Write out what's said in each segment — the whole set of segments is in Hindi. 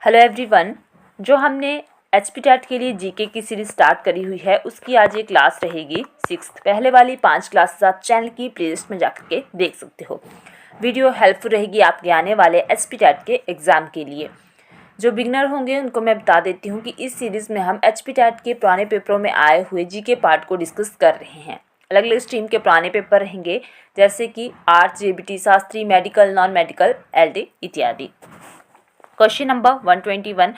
Hello everyone. जो हमने एचपीटेट के लिए जीके की सीरीज स्टार्ट करी हुई है उसकी आज ये क्लास रहेगी 6th। पहले वाली 5 क्लासेस आप चैनल की प्लेलिस्ट में जाकर के देख सकते हो। वीडियो हेल्पफुल रहेगी आपके आने वाले एचपीटेट के एग्ज़ाम के लिए। जो बिगनर होंगे उनको मैं बता देती हूँ कि इस सीरीज़ में हम एचपीटेट के पुराने पेपरों में आए हुए जीके पार्ट को डिस्कस कर रहे हैं। अलग अलग स्ट्रीम के पुराने पेपर रहेंगे जैसे कि arts, JBT, Shastri, medical, non medical, LD इत्यादि। क्वेश्चन नंबर 121,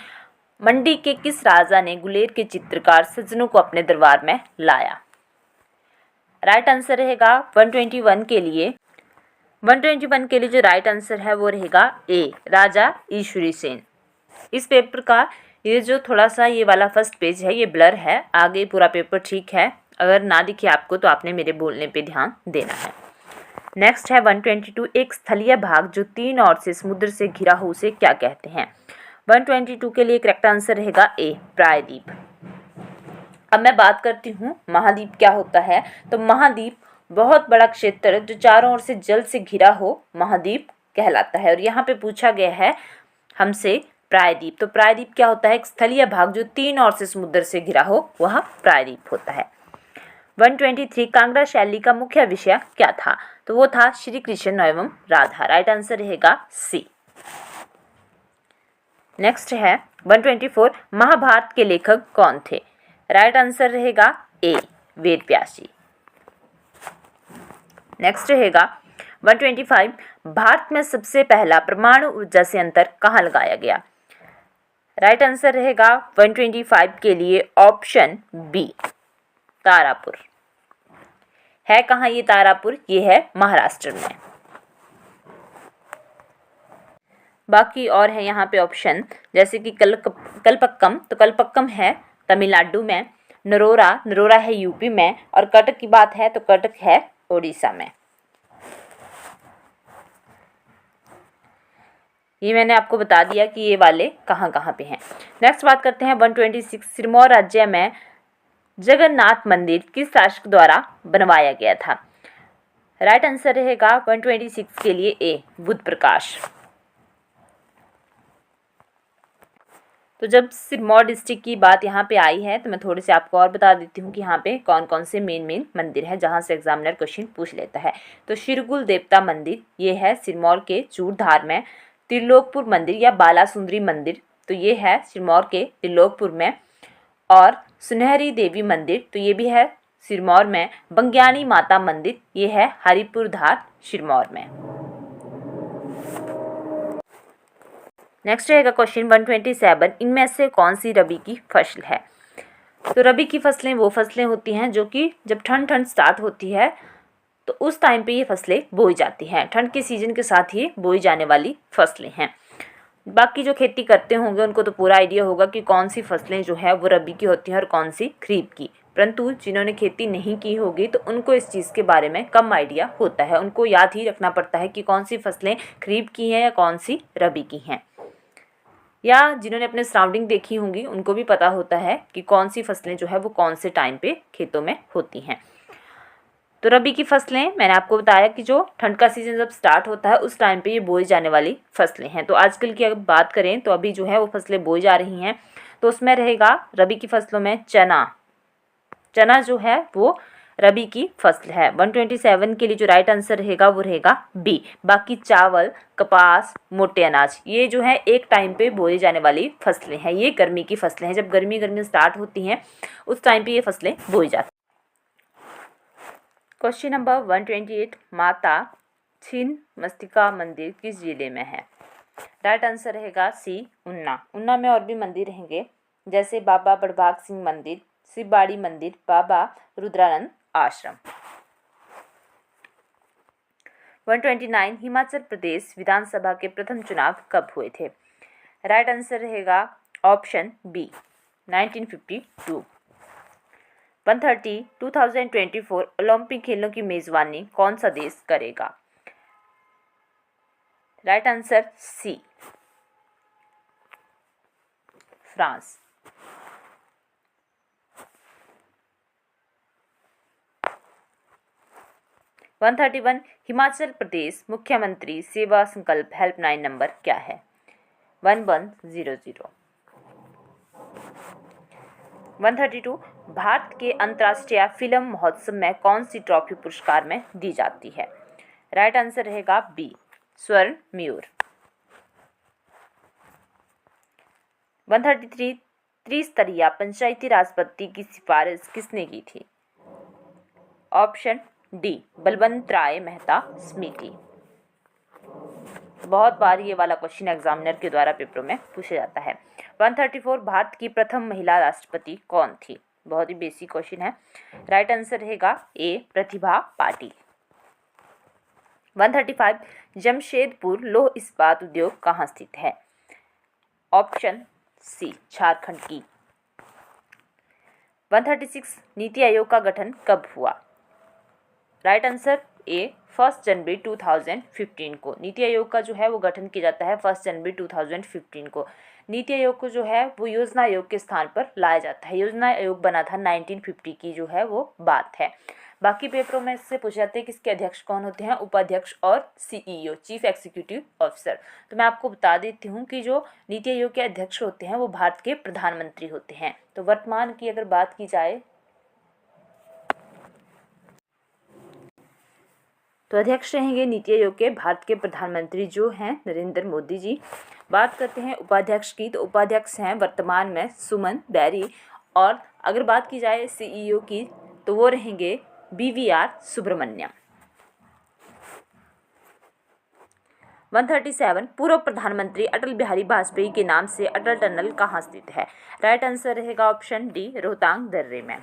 मंडी के किस राजा ने गुलेर के चित्रकार सज्जनों को अपने दरबार में लाया? राइट आंसर रहेगा 121 के लिए। 121 के लिए जो राइट आंसर है वो रहेगा ए, राजा ईश्वरी सेन। इस पेपर का ये जो थोड़ा सा ये वाला फर्स्ट पेज है ये ब्लर है, आगे पूरा पेपर ठीक है। अगर ना दिखे आपको तो आपने मेरे बोलने पे ध्यान देना है। नेक्स्ट है 122, एक स्थलीय भाग जो 3 ओर से समुद्र से घिरा हो उसे क्या कहते हैं? 122 के लिए करेक्ट आंसर रहेगा ए, प्रायद्वीप। अब मैं बात करती हूँ महाद्वीप क्या होता है। तो महाद्वीप बहुत बड़ा क्षेत्र जो चारों ओर से जल से घिरा हो महाद्वीप कहलाता है। और यहाँ पे पूछा गया है हमसे प्रायद्वीप। तो प्रायद्वीप क्या होता है? एक स्थलीय भाग जो 3 ओर से समुद्र से घिरा हो वह प्रायद्वीप होता है। 123, कांगड़ा शैली का मुख्य विषय क्या था? तो वो था श्री कृष्ण एवं राधा। राइट आंसर रहेगा सी। नेक्स्ट है 124, महाभारत के लेखक कौन थे? राइट आंसर रहेगा ए, वेद व्यास जी। नेक्स्ट रहेगा 125, भारत में सबसे पहला परमाणु ऊर्जा संयंत्र कहाँ लगाया गया? राइट आंसर रहेगा 125 के लिए ऑप्शन बी, तारापुर। है कहाँ ये तारापुर? ये है महाराष्ट्र में। बाकी और है यहाँ पे ऑप्शन जैसे कि कलपक्कम, तो कलपक्कम है तमिलनाडु में, नरोरा है यूपी में, और कटक की बात है तो कटक है उड़ीसा में। ये मैंने आपको बता दिया कि ये वाले कहाँ कहाँ पे हैं। नेक्स्ट बात करते हैं 126, सिरमौर राज्य में जगन्नाथ मंदिर किस शासक द्वारा बनवाया गया था? राइट आंसर रहेगा 126 के लिए ए, बुद्ध प्रकाश। तो जब सिरमौर डिस्ट्रिक्ट की बात यहाँ पे आई है तो मैं थोड़े से आपको और बता देती हूँ कि यहाँ पे कौन कौन से मेन मंदिर है जहाँ से एग्जामिनर क्वेश्चन पूछ लेता है। तो शिरगुल देवता मंदिर ये है सिरमौर के चूड़धार में। त्रिलोकपुर मंदिर या बालासुंदरी मंदिर तो ये है सिरमौर के त्रिलोकपुर में। और सुनहरी देवी मंदिर तो ये भी है सिरमौर में। बंग्यानी माता मंदिर ये है हरिपुरधार सिरमौर में। नेक्स्ट रहेगा क्वेश्चन 127, इनमें से कौन सी रबी की फसल है? तो रबी की फसलें वो फसलें होती हैं जो कि जब ठंड स्टार्ट होती है तो उस टाइम पे ये फसलें बोई जाती हैं। ठंड के सीजन के साथ ही बोई जाने वाली फसलें हैं। बाकी जो खेती करते होंगे उनको तो पूरा आइडिया होगा कि कौन सी फसलें जो है वो रबी की होती हैं और कौन सी खरीफ की। परंतु जिन्होंने खेती नहीं की होगी तो उनको इस चीज़ के बारे में कम आइडिया होता है। उनको याद ही रखना पड़ता है कि कौन सी फसलें खरीफ की हैं या कौन सी रबी की हैं। या जिन्होंने अपने सराउंडिंग देखी होंगी उनको भी पता होता है कि कौन सी फसलें जो है वो कौन से टाइम पे खेतों में होती हैं। तो रबी की फसलें मैंने आपको बताया कि जो ठंड का सीजन जब स्टार्ट होता है उस टाइम पे ये बोई जाने वाली फसलें हैं। तो आजकल की अगर बात करें तो अभी जो है वो फसलें बोई जा रही हैं। तो उसमें रहेगा रबी की फसलों में चना जो है वो रबी की फसल है। 127 के लिए जो राइट आंसर रहेगा वो रहेगा बी। बाकी चावल, कपास, मोटे अनाज ये जो है एक टाइम पे बोई जाने वाली फसलें हैं। ये गर्मी की फसलें हैं। जब गर्मी स्टार्ट होती हैं उस टाइम पे ये फसलें बोई जाती हैं। क्वेश्चन नंबर 128, माता छिन्नमस्तिका मंदिर किस जिले में है? राइट आंसर रहेगा सी, उन्ना में और भी मंदिर रहेंगे जैसे बाबा बड़भाग सिंह मंदिर, शिवबाड़ी मंदिर, बाबा रुद्रानंद आश्रम। 129, हिमाचल प्रदेश विधानसभा के प्रथम चुनाव कब हुए थे? राइट आंसर रहेगा ऑप्शन बी, 1952। 130, 2024 ओलंपिक खेलों की मेजबानी कौन सा देश करेगा? Right answer C, France. 131, Himachal Pradesh मुख्यमंत्री सेवा संकल्प हेल्पलाइन नंबर क्या है? 1100। 132 भारत के अंतर्राष्ट्रीय फिल्म महोत्सव में कौन सी ट्रॉफी पुरस्कार में दी जाती है? राइट आंसर रहेगा बी, स्वर्ण मयूर। 133 त्रिस्तरीय पंचायती राज पद्धति की सिफारिश किसने की थी? ऑप्शन डी, बलवंत राय मेहता समिति। बहुत बार ये वाला क्वेश्चन एग्जामिनर के द्वारा पेपरों में पूछा जाता है। 134 भारत की प्रथम महिला राष्ट्रपति कौन थी? बहुत ही बेसिक क्वेश्चन है। राइट आंसर रहेगा ए, प्रतिभा पाटिल। 135 जमशेदपुर लौह इस्पात उद्योग कहाँ स्थित है? ऑप्शन सी, झारखंड की। 136 नीति आयोग का गठन कब हुआ? राइट आंसर ए, 1 जनवरी 2015 को। नीति आयोग का जो है वो गठन किया जाता है 1 जनवरी 2015 को। नीति आयोग को जो है वो योजना आयोग के स्थान पर लाया जाता है। योजना आयोग बना था 1950 की जो है वो बात है। बाकी पेपरों में इससे पूछे जाते हैं कि इसके अध्यक्ष कौन होते हैं? उपाध्यक्ष और सीईओ, चीफ एग्जीक्यूटिव ऑफिसर। तो मैं आपको बता देती हूँ कि जो नीति आयोग के अध्यक्ष होते हैं वो भारत के प्रधानमंत्री होते हैं। तो वर्तमान की अगर बात की जाए तो अध्यक्ष रहेंगे नीति आयोग के भारत के प्रधानमंत्री जो हैं नरेंद्र मोदी जी। बात करते हैं उपाध्यक्ष की, तो उपाध्यक्ष हैं वर्तमान में सुमन बैरी। और अगर बात की जाए सीईओ की तो वो रहेंगे BVR सुब्रमण्यम। 137 पूर्व प्रधानमंत्री अटल बिहारी वाजपेयी के नाम से अटल टनल कहाँ स्थित है? राइट आंसर रहेगा ऑप्शन डी, रोहतांग दर्रे में।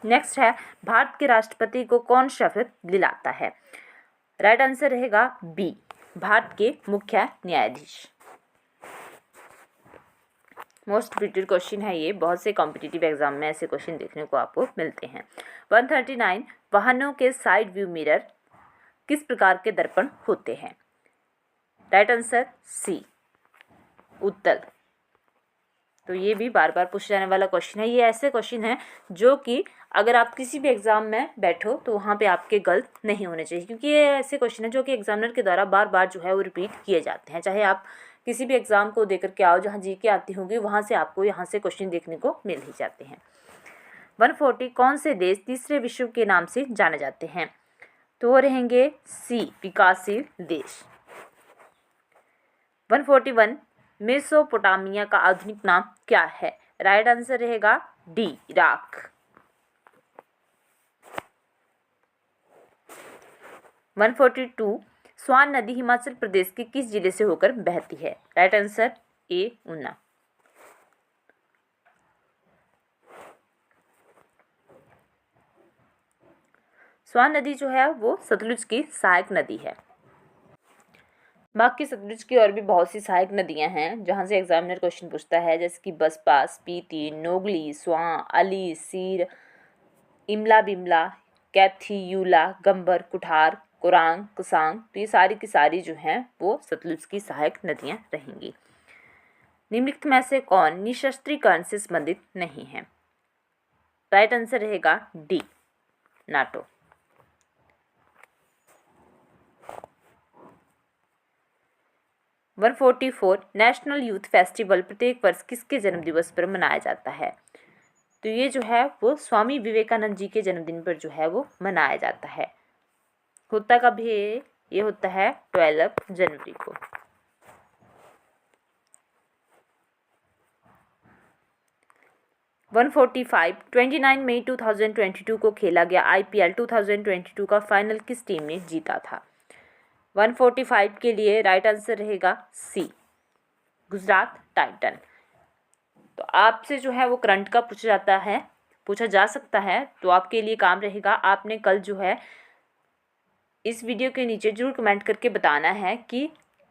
नेक्स्ट है भारत के राष्ट्रपति को कौन शपथ दिलाता है? राइट आंसर रहेगा बी, भारत के मुख्य न्यायाधीश। मोस्ट रिपीटेड क्वेश्चन है ये, बहुत से कॉम्पिटिटिव एग्जाम में ऐसे क्वेश्चन देखने को आपको मिलते हैं। 139 वाहनों के साइड व्यू मिरर किस प्रकार के दर्पण होते हैं? राइट आंसर सी, उत्तल। तो ये भी बार बार पूछा जाने वाला क्वेश्चन है। ये ऐसे क्वेश्चन है जो कि अगर आप किसी भी एग्जाम में बैठो तो वहाँ पे आपके गलत नहीं होने चाहिए, क्योंकि ये ऐसे क्वेश्चन है जो कि एग्जामिनर के द्वारा बार बार जो है वो रिपीट किए जाते हैं। चाहे आप किसी भी एग्जाम को देकर के आओ जहाँ जीके आती होंगी, वहाँ से आपको यहाँ से क्वेश्चन देखने को मिल ही जाते हैं। 140 कौन से देश तीसरे विश्व के नाम से जाने जाते हैं? तो वो रहेंगे सी, विकासशील देश। 141 मेसोपोटामिया का आधुनिक नाम क्या है? राइट आंसर रहेगा डी, इराक। 142 स्वान नदी हिमाचल प्रदेश के किस जिले से होकर बहती है? Right answer A, Una. 'Swan नदी जो है वो सतलुज की सहायक नदी है। बाकी सतलुज की और भी बहुत सी सहायक नदियां हैं जहां से एग्जामिनर क्वेश्चन पूछता है, जैसे कि बसपा, स्पीति, नोगली, स्वां, अली, सीर, इमला बिमला, कैथी, यूला, गंबर, कुठार, कोरांग, कुसांग। तो ये सारी की सारी जो हैं वो सतलुज की सहायक नदियां रहेंगी। निम्नलिखित में से कौन निशस्त्रीकरण से संबंधित नहीं है? राइट आंसर रहेगा D, NATO. 144 national youth festival प्रत्येक वर्ष किसके जन्मदिवस पर मनाया जाता है? तो ये जो है वो स्वामी विवेकानंद जी के जन्मदिन पर जो है वो मनाया जाता है। होता कब है? ये होता है 12 जनवरी को। 145 29 मई 2022 को खेला गया IPL 2022 का फाइनल किस टीम ने जीता था? 145 के लिए राइट आंसर रहेगा सी, गुजरात टाइटन। तो आपसे जो है वो करंट का पूछा जा सकता है, तो आपके लिए काम रहेगा, आपने कल जो है इस वीडियो के नीचे जरूर कमेंट करके बताना है कि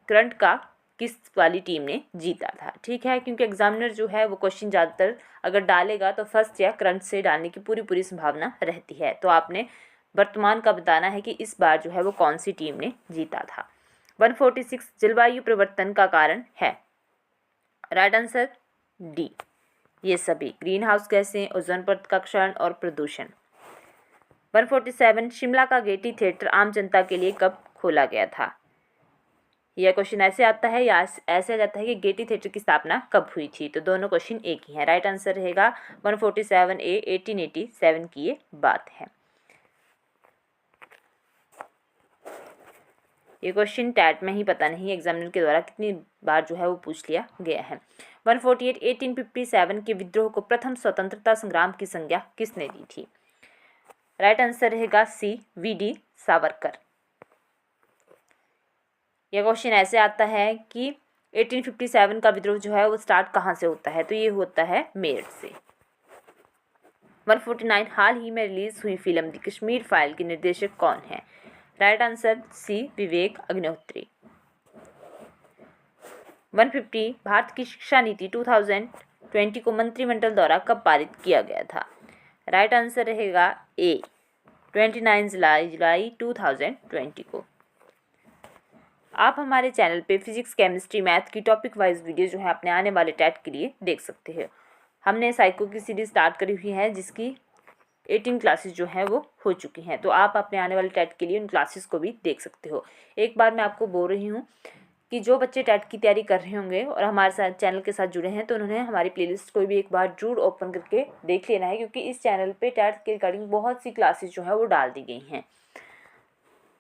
करंट का किस वाली टीम ने जीता था। ठीक है, क्योंकि एग्जामिनर जो है वो क्वेश्चन ज़्यादातर अगर डालेगा तो फर्स्ट या करंट से डालने की पूरी संभावना रहती है। तो आपने वर्तमान का बताना है कि इस बार जो है वो कौन सी टीम ने जीता था। 146 जलवायु परिवर्तन का कारण है? राइट आंसर डी, ये सभी ग्रीन हाउस गैसें, ओजोन परत का क्षरण और प्रदूषण। 147 शिमला का गेटी थिएटर आम जनता के लिए कब खोला गया था? यह क्वेश्चन ऐसे आता है या ऐसे आ जाता है कि गेटी थिएटर की स्थापना कब हुई थी, तो दोनों क्वेश्चन एक ही हैं। राइट आंसर रहेगा 147A 1887 की ये बात है। ये क्वेश्चन टैट में ही पता नहीं एग्जामिनर के द्वारा कितनी बार जो है वो पूछ लिया गया है। 148 1857 के विद्रोह को प्रथम स्वतंत्रता संग्राम की संज्ञा किसने दी थी? राइट आंसर रहेगा सी वी.डी. सावरकर। यह क्वेश्चन ऐसे आता है कि 1857 का विद्रोह जो है वो स्टार्ट कहाँ से होता है, तो ये होता है मेरठ से। 149 हाल ही में रिलीज हुई फिल्म द कश्मीर फाइल के निर्देशक कौन है? राइट आंसर सी विवेक अग्निहोत्री। 150 भारत की शिक्षा नीति 2020 को मंत्रिमंडल द्वारा कब पारित किया गया था? राइट आंसर रहेगा ए 29 जुलाई 2020 को। आप हमारे चैनल पे फिजिक्स केमिस्ट्री मैथ की टॉपिक वाइज वीडियो जो है अपने आने वाले टेट के लिए देख सकते हैं। हमने साइको की सीरीज स्टार्ट करी हुई है जिसकी 18 क्लासेस जो है वो हो चुकी हैं, तो आप अपने आने वाले टेट के लिए उन क्लासेस को भी देख सकते हो। एक बार मैं आपको बोल रही हूँ कि जो बच्चे टेट की तैयारी कर रहे होंगे और हमारे साथ चैनल के साथ जुड़े हैं तो उन्होंने हमारी प्लेलिस्ट को भी एक बार जरूर ओपन करके देख लेना है, क्योंकि इस चैनल पे टेट के रिगार्डिंग बहुत सी क्लासेस जो है वो डाल दी गई हैं।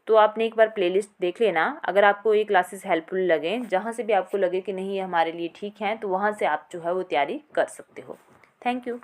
तो आपने एक बार प्लेलिस्ट देख लेना। अगर आपको ये क्लासेस हेल्पफुल लगे, जहाँ से भी आपको लगे कि नहीं ये हमारे लिए ठीक है, तो वहाँ से आप जो है वो तैयारी कर सकते हो। Thank you.